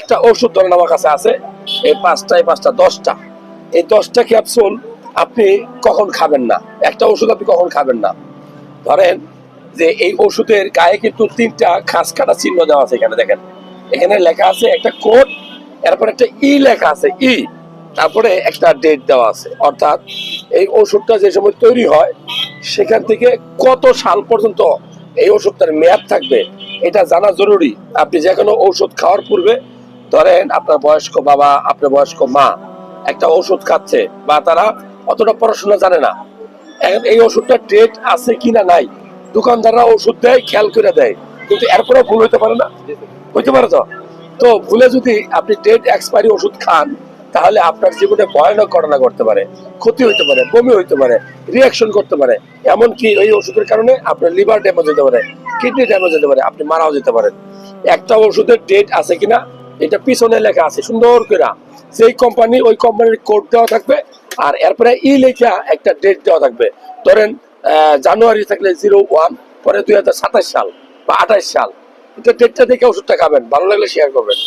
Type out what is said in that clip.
একটা ওষুধ ধরেন আমার কাছে আছে, এই 5টা 10টা, এই 10টা ক্যাপসুল আপনি কখন খাবেন না, একটা ওষুধ আপনি কখন খাবেন না। ধরেন যে এই ওষুধের গায়ে কিন্তু 3টা খাস কাটা চিহ্ন দেওয়া আছে, এখানে দেখেন, এখানে লেখা আছে একটা কোড, এরপর একটা লেখা আছে তারপরে একটা ডেট দেওয়া আছে। অর্থাৎ এই ওষুধটা যে সময় তৈরি হয় সেখান থেকে কত সাল পর্যন্ত এই ওষুধটার মেয়াদ থাকবে এটা জানা জরুরি। আপনি যে কোনো ঔষধ খাওয়ার পূর্বে, ধরেন আপনার বয়স্ক বাবা, আপনার বয়স্ক মা একটা ওষুধ খাচ্ছে, বা তারা অতটা পড়াশোনা জানে না, এখন এই ওষুধটা ডেট আছে কিনা নাই, দোকানদাররা ওষুধ দেয়, খেয়াল করে দেয়, কিন্তু এরপরে ভুল হইতে পারে না, হইতে পারে তো। তো ভুলে যদি আপনি ডেট এক্সপায়ারি ওষুধ খান, তাহলে আপনার জীবনে ভয়ানক ঘটনা ঘটতে পারে, ক্ষতি হইতে পারে, বমি হইতে পারে, রিয়াকশন করতে পারে, এমনকি এই ওষুধের কারণে আপনার লিভার ড্যামেজ হতে পারে, কিডনি ড্যামেজ হতে পারে, আপনি মারাও যেতে পারেন। একটা ওষুধের ডেট আছে কিনা এটা পিছনে লেখা আছে সুন্দর করে, যেই কোম্পানি ওই কোম্পানির কোড দেওয়া থাকবে, আর এরপরে লেখা একটা ডেট দেওয়া থাকবে। ধরেন জানুয়ারি থাকলে 01, পরে 2027 সাল বা 28 সাল, এটা ডেটটা দেখে ওষুধটা খাবেন। ভালো লাগলে শেয়ার করবেন।